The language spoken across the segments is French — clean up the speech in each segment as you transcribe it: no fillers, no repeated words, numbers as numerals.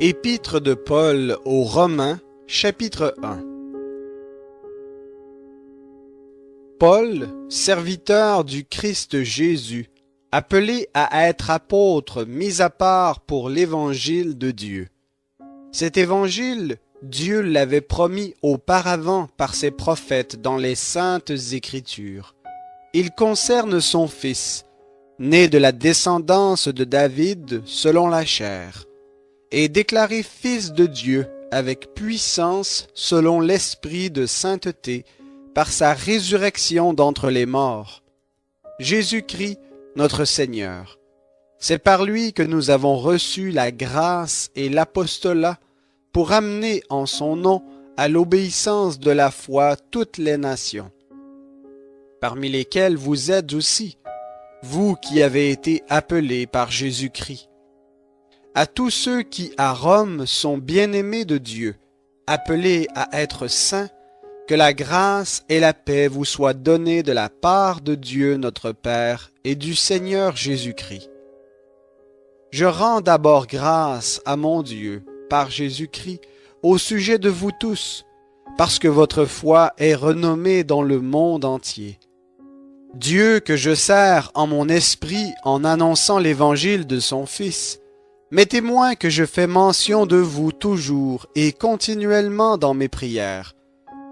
Épître de Paul aux Romains, chapitre 1. Paul, serviteur du Christ Jésus, appelé à être apôtre mis à part pour l'évangile de Dieu. Cet évangile, Dieu l'avait promis auparavant par ses prophètes dans les saintes Écritures. Il concerne son Fils, né de la descendance de David selon la chair, et déclaré Fils de Dieu avec puissance selon l'Esprit de sainteté par sa résurrection d'entre les morts. Jésus-Christ, notre Seigneur. C'est par lui que nous avons reçu la grâce et l'apostolat pour amener en son nom à l'obéissance de la foi toutes les nations, parmi lesquelles vous êtes aussi, vous qui avez été appelés par Jésus-Christ. À tous ceux qui à Rome sont bien-aimés de Dieu, appelés à être saints, que la grâce et la paix vous soient données de la part de Dieu notre Père et du Seigneur Jésus-Christ. Je rends d'abord grâce à mon Dieu, par Jésus-Christ, au sujet de vous tous, parce que votre foi est renommée dans le monde entier. Dieu que je sers en mon esprit en annonçant l'évangile de son Fils, m'est témoin que je fais mention de vous toujours et continuellement dans mes prières.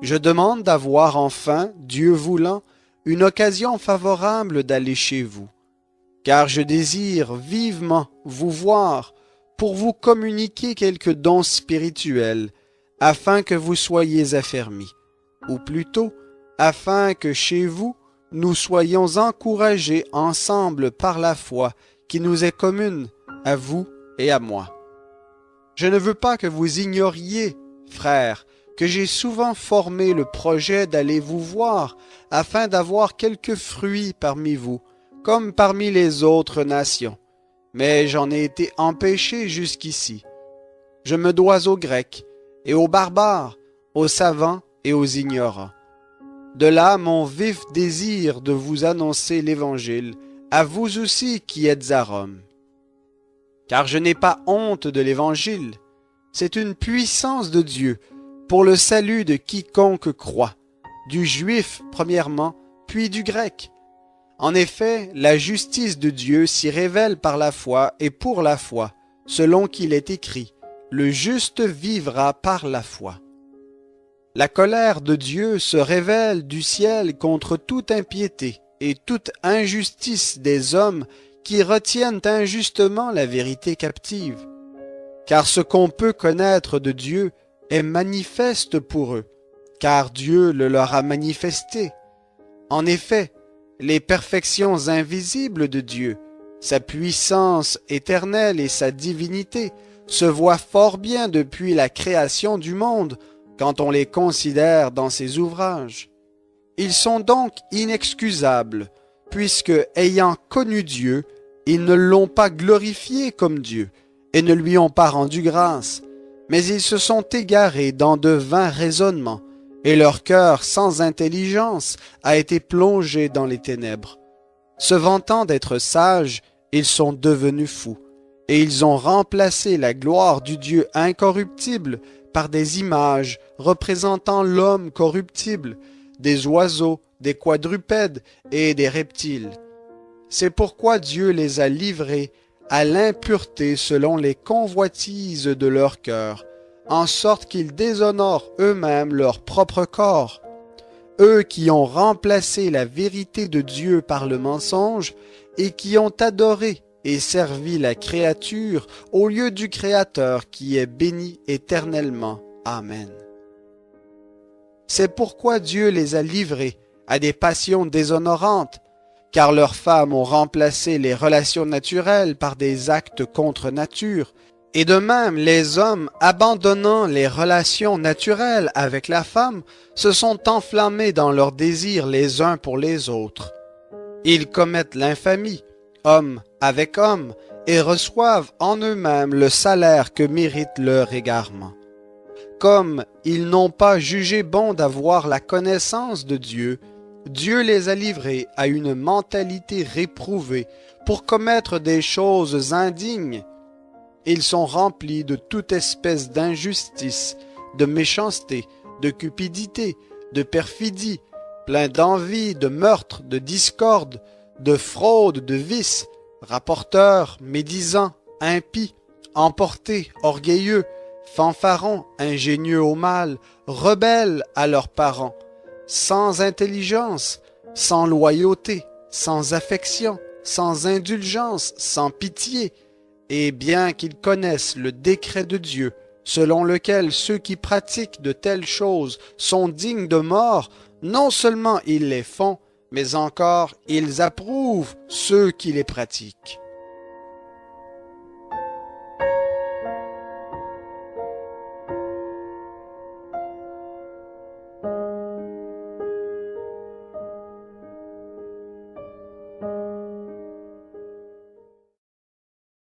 Je demande d'avoir enfin, Dieu voulant, une occasion favorable d'aller chez vous, car je désire vivement vous voir pour vous communiquer quelques dons spirituels, afin que vous soyez affermis, ou plutôt, afin que chez vous, nous soyons encouragés ensemble par la foi qui nous est commune, à vous et à moi. Je ne veux pas que vous ignoriez, frères, que j'ai souvent formé le projet d'aller vous voir afin d'avoir quelques fruits parmi vous, comme parmi les autres nations. Mais j'en ai été empêché jusqu'ici. Je me dois aux Grecs et aux barbares, aux savants et aux ignorants. De là mon vif désir de vous annoncer l'Évangile, à vous aussi qui êtes à Rome. Car je n'ai pas honte de l'Évangile. C'est une puissance de Dieu pour le salut de quiconque croit, du juif premièrement, puis du grec. En effet, la justice de Dieu s'y révèle par la foi et pour la foi, selon qu'il est écrit, « Le juste vivra par la foi ». La colère de Dieu se révèle du ciel contre toute impiété et toute injustice des hommes qui retiennent injustement la vérité captive. Car ce qu'on peut connaître de Dieu est manifeste pour eux, car Dieu le leur a manifesté. En effet, les perfections invisibles de Dieu, sa puissance éternelle et sa divinité se voient fort bien depuis la création du monde quand on les considère dans ses ouvrages. Ils sont donc inexcusables, puisque, ayant connu Dieu, ils ne l'ont pas glorifié comme Dieu et ne lui ont pas rendu grâce, mais ils se sont égarés dans de vains raisonnements, et leur cœur sans intelligence a été plongé dans les ténèbres. Se vantant d'être sages, ils sont devenus fous, et ils ont remplacé la gloire du Dieu incorruptible par des images représentant l'homme corruptible, des oiseaux, des quadrupèdes et des reptiles. C'est pourquoi Dieu les a livrés à l'impureté selon les convoitises de leur cœur, en sorte qu'ils déshonorent eux-mêmes leur propre corps. Eux qui ont remplacé la vérité de Dieu par le mensonge et qui ont adoré et servi la créature au lieu du Créateur qui est béni éternellement. Amen. C'est pourquoi Dieu les a livrés à des passions déshonorantes, car leurs femmes ont remplacé les relations naturelles par des actes contre nature, et de même les hommes, abandonnant les relations naturelles avec la femme, se sont enflammés dans leurs désirs les uns pour les autres. Ils commettent l'infamie, homme avec homme, et reçoivent en eux-mêmes le salaire que mérite leur égarement. Comme ils n'ont pas jugé bon d'avoir la connaissance de Dieu, Dieu les a livrés à une mentalité réprouvée pour commettre des choses indignes. Ils sont remplis de toute espèce d'injustice, de méchanceté, de cupidité, de perfidie, pleins d'envie, de meurtre, de discorde, de fraude, de vice, rapporteurs, médisants, impies, emportés, orgueilleux, fanfarons, ingénieux au mal, rebelles à leurs parents, sans intelligence, sans loyauté, sans affection, sans indulgence, sans pitié, et bien qu'ils connaissent le décret de Dieu, selon lequel ceux qui pratiquent de telles choses sont dignes de mort, non seulement ils les font, mais encore ils approuvent ceux qui les pratiquent.